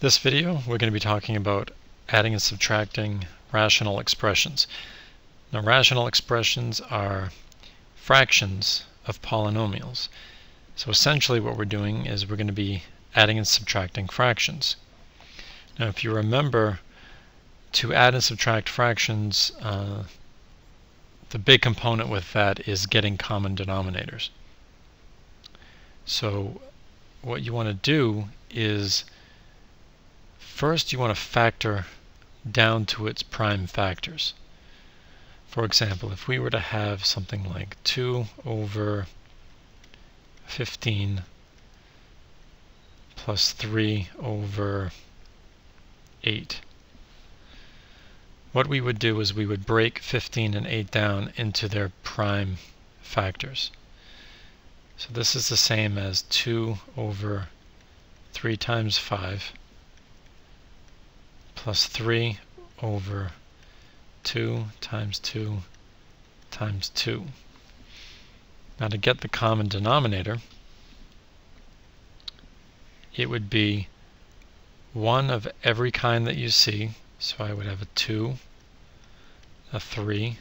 This video, we're going to be talking about adding and subtracting rational expressions. Now, rational expressions are fractions of polynomials. So essentially what we're doing is we're going to be adding and subtracting fractions. Now, if you remember, to add and subtract fractions, the big component with that is getting common denominators. So what you want to do is first you want to factor down to its prime factors. For example, if we were to have something like 2 over 15 plus 3 over 8. What we would do is we would break 15 and 8 down into their prime factors. So this is the same as 2 over 3 times 5 plus 3 over 2 times 2 times 2. Now, to get the common denominator, it would be 1 of every kind that you see. So I would have a 2, a 3,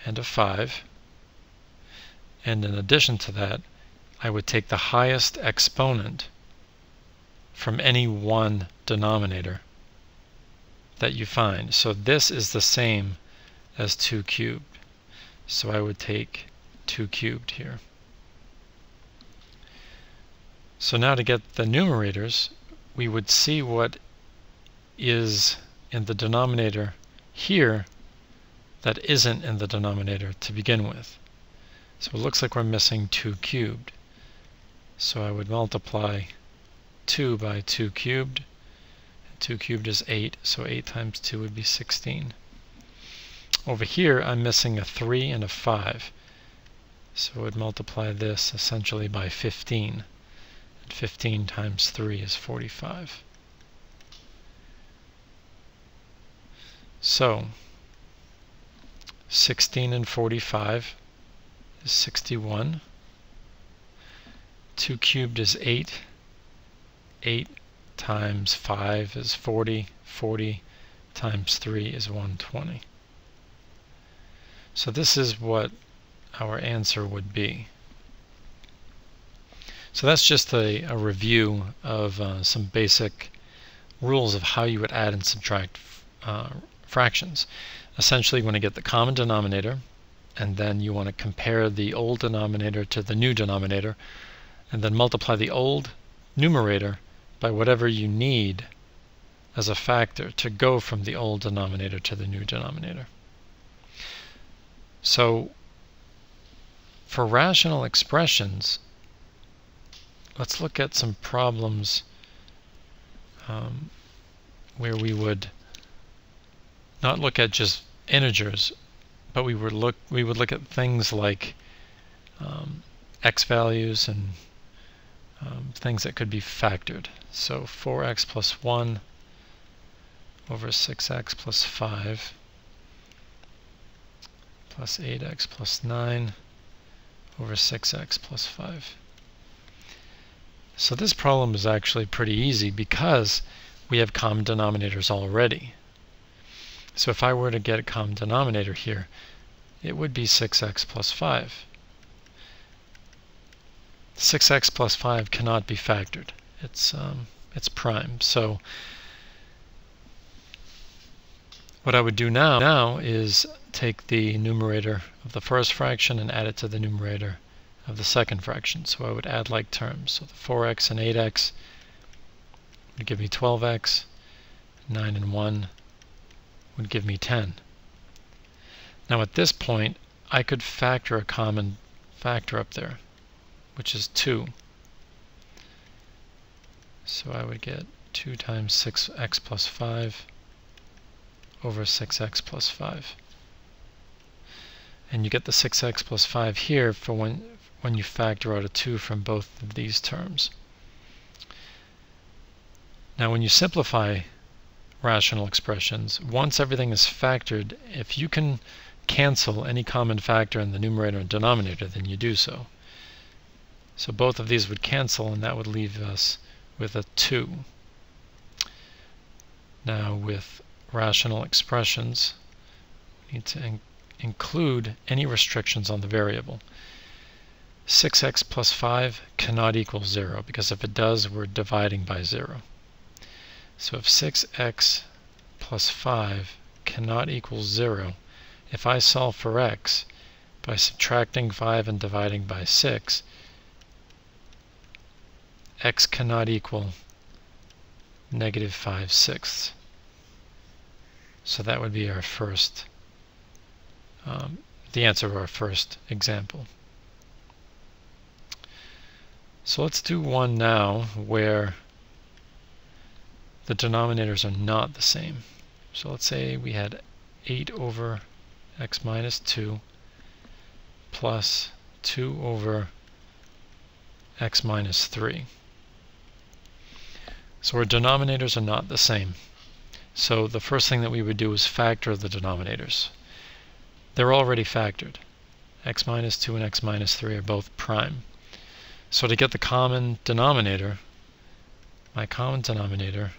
and a 5. And in addition to that, I would take the highest exponent from any one denominator that you find. So this is the same as 2 cubed. So I would take 2 cubed here. So now to get the numerators, we would see what is in the denominator here that isn't in the denominator to begin with. So it looks like we're missing 2 cubed. So I would multiply 2 by 2 cubed. 2 cubed is 8, so 8 times 2 would be 16. Over here I'm missing a 3 and a 5. So I would multiply this essentially by 15. And 15 times 3 is 45. So 16 and 45 is 61. 2 cubed is 8. 8 times 5 is 40. 40 times 3 is 120. So this is what our answer would be. So that's just a review of some basic rules of how you would add and subtract fractions. Essentially, you want to get the common denominator, and then you want to compare the old denominator to the new denominator, and then multiply the old numerator by whatever you need as a factor to go from the old denominator to the new denominator. So for rational expressions, let's look at some problems where we would not look at just integers, but we would look at things like x values and things that could be factored. So 4x plus 1 over 6x plus 5 plus 8x plus 9 over 6x plus 5. So this problem is actually pretty easy because we have common denominators already. So if I were to get a common denominator here, it would be 6x plus 5. 6x plus 5 cannot be factored. It's prime. So what I would do now is take the numerator of the first fraction and add it to the numerator of the second fraction. So I would add like terms. So the 4x and 8x would give me 12x. 9 and 1 would give me 10. Now at this point, I could factor a common factor up there, which is 2. So I would get 2 times 6x plus 5 over 6x plus 5. And you get the 6x plus 5 here for when you factor out a 2 from both of these terms. Now when you simplify rational expressions, once everything is factored, if you can cancel any common factor in the numerator and denominator, then you do so. So both of these would cancel, and that would leave us with a 2. Now with rational expressions, we need to include any restrictions on the variable. 6x plus 5 cannot equal 0, because if it does, we're dividing by 0. So if 6x plus 5 cannot equal 0, if I solve for x by subtracting 5 and dividing by 6, x cannot equal negative 5/6. So that would be our first, the answer to our first example. So let's do one now where the denominators are not the same. So let's say we had 8 over x minus 2 plus 2 over x minus 3. So our denominators are not the same. So the first thing that we would do is factor the denominators. They're already factored. X minus 2 and x minus 3 are both prime. So to get the common denominator, my common denominator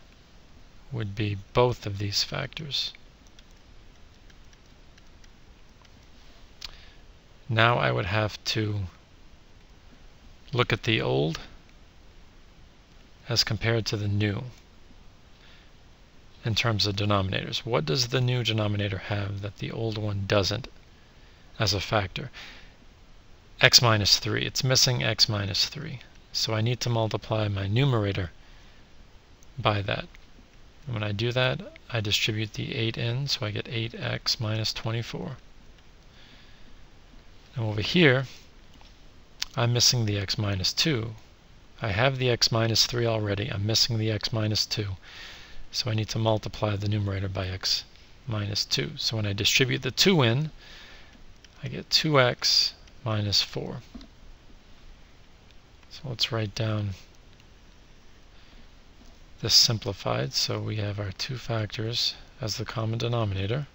would be both of these factors. Now I would have to look at the old as compared to the new in terms of denominators. What does the new denominator have that the old one doesn't as a factor? X minus 3. It's missing x minus 3. So I need to multiply my numerator by that. And when I do that, I distribute the 8 in, so I get 8x minus 24. Now over here, I'm missing the x minus 2. I have the x minus 3 already. I'm missing the x minus 2. So I need to multiply the numerator by x minus 2. So when I distribute the 2 in, I get 2x minus 4. So let's write down this simplified. So we have our two factors as the common denominator.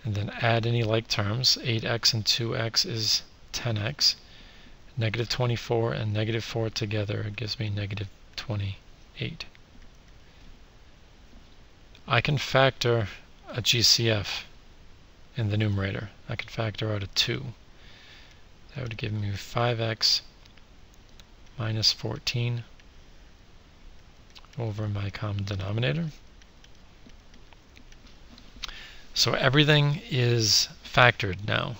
And then add any like terms. 8x and 2x is 10x. Negative 24 and negative 4 together gives me negative 28. I can factor a GCF in the numerator. I can factor out a 2. That would give me 5x minus 14 over my common denominator. So everything is factored now.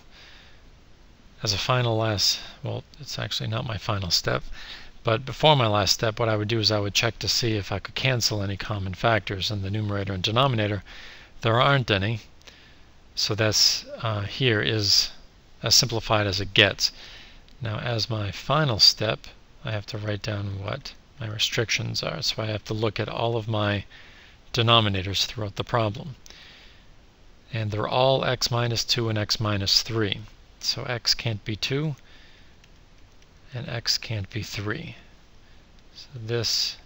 As a final well, it's actually not my final step, but before my last step, what I would do is I would check to see if I could cancel any common factors in the numerator and denominator. There aren't any, so that's here is as simplified as it gets. Now as my final step, I have to write down what my restrictions are. So I have to look at all of my denominators throughout the problem. And they're all x minus 2 and x minus 3. So x can't be 2 and x can't be 3. So this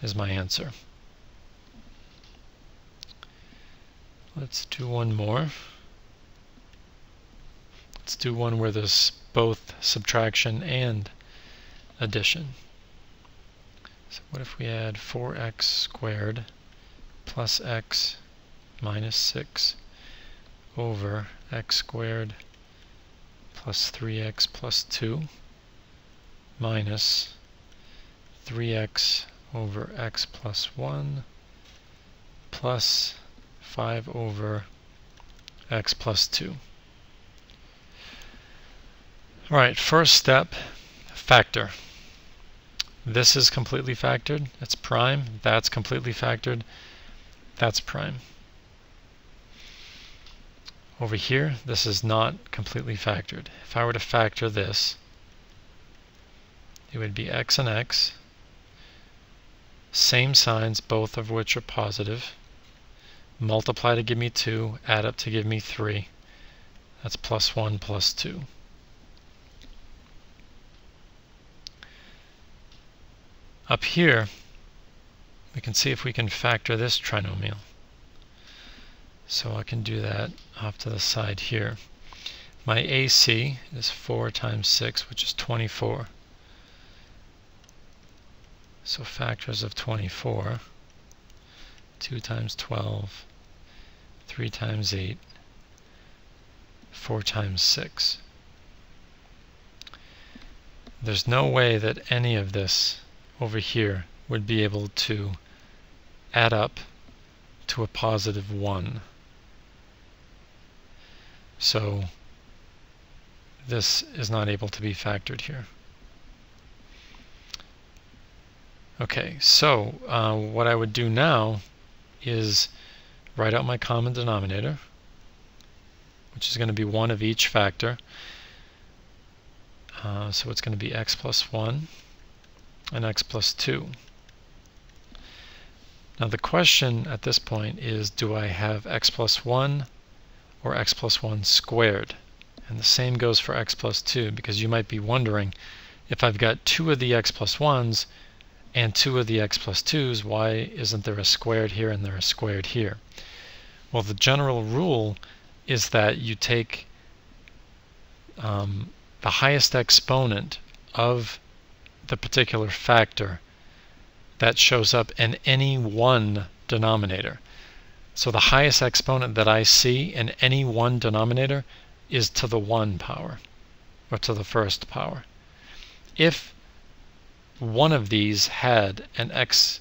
is my answer. Let's do one more. Let's do one where there's both subtraction and addition. So what if we add 4x squared plus x minus 6 over x squared plus 3x plus 2 minus 3x over x plus 1 plus 5 over x plus 2. Alright, first step, factor. This is completely factored. It's prime. That's completely factored. That's prime. Over here, this is not completely factored. If I were to factor this, it would be x and x, same signs, both of which are positive. Multiply to give me 2, add up to give me 3. That's plus 1 plus 2. Up here, we can see if we can factor this trinomial. So I can do that off to the side here. My AC is 4 times 6, which is 24. So factors of 24. 2 times 12, 3 times 8, 4 times 6. There's no way that any of this over here would be able to add up to a positive 1. So this is not able to be factored here. Okay, so what I would do now is write out my common denominator, which is going to be 1 of each factor. So it's going to be x plus 1 and x plus 2. Now the question at this point is, do I have x plus 1 or x plus 1 squared? And the same goes for x plus 2, because you might be wondering, if I've got 2 of the x plus 1s and 2 of the x plus 2s, why isn't there a squared here and there a squared here? Well, the general rule is that you take the highest exponent of the particular factor that shows up in any one denominator. So the highest exponent that I see in any one denominator is to the 1 power, or to the first power. If one of these had an x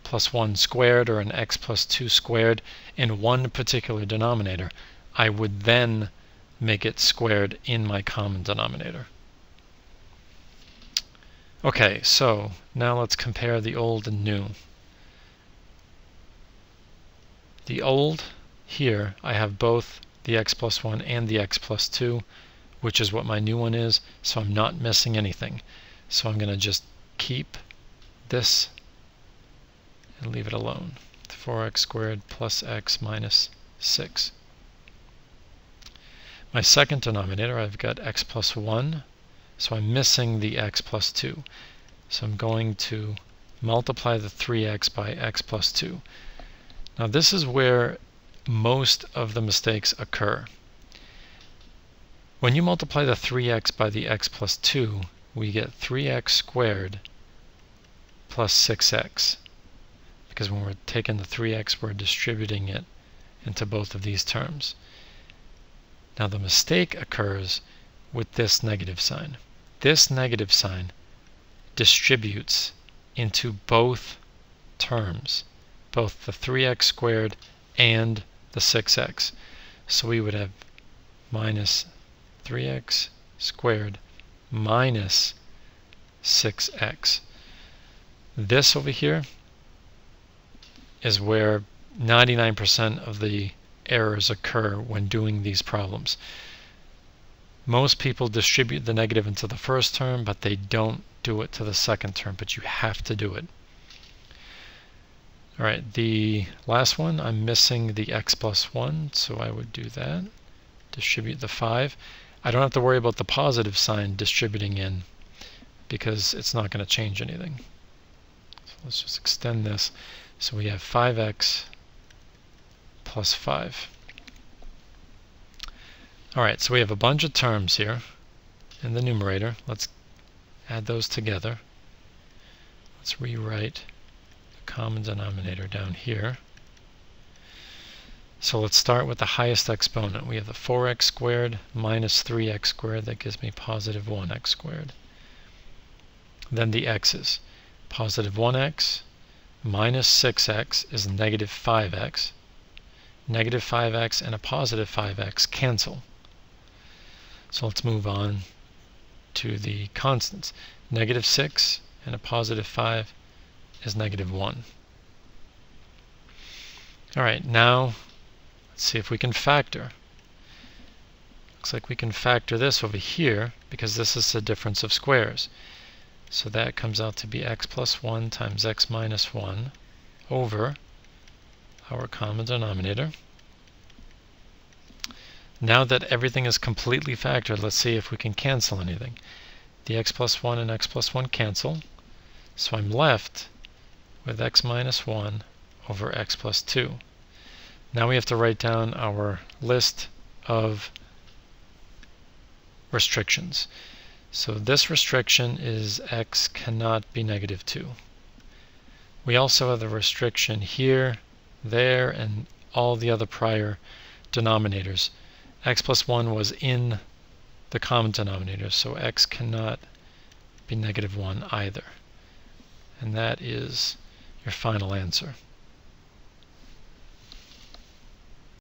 plus 1 squared or an x plus 2 squared in one particular denominator, I would then make it squared in my common denominator. Okay, so now let's compare the old and new. The old, here I have both the x plus 1 and the x plus 2, which is what my new one is, so I'm not missing anything. So I'm going to just keep this and leave it alone. 4x squared plus x minus 6. My second denominator, I've got x plus 1, so I'm missing the x plus 2. So I'm going to multiply the 3x by x plus 2. Now this is where most of the mistakes occur. When you multiply the 3x by the x plus 2, we get 3x squared plus 6x. Because when we're taking the 3x, we're distributing it into both of these terms. Now the mistake occurs with this negative sign. This negative sign distributes into both terms, both the 3x squared and the 6x. So we would have minus 3x squared minus 6x. This over here is where 99% of the errors occur when doing these problems. Most people distribute the negative into the first term, but they don't do it to the second term, but you have to do it. Alright, the last one, I'm missing the x plus 1, so I would do that. Distribute the 5. I don't have to worry about the positive sign distributing in, because it's not going to change anything. So let's just extend this. So we have 5x plus 5. Alright, so we have a bunch of terms here in the numerator. Let's add those together. Let's rewrite the common denominator down here. So let's start with the highest exponent. We have the 4x squared minus 3x squared. That gives me positive 1x squared. Then the x's. Positive 1x minus 6x is negative 5x. Negative 5x and a positive 5x cancel. So let's move on to the constants. Negative 6 and a positive 5 is negative 1. Alright, now let's see if we can factor. Looks like we can factor this over here because this is the difference of squares. So that comes out to be x plus 1 times x minus 1 over our common denominator. Now that everything is completely factored, let's see if we can cancel anything. The x plus 1 and x plus 1 cancel, so I'm left with x minus 1 over x plus 2. Now we have to write down our list of restrictions. So this restriction is x cannot be negative 2. We also have the restriction here there and all the other prior denominators. X plus 1 was in the common denominator, so x cannot be negative 1 either. And that is your final answer.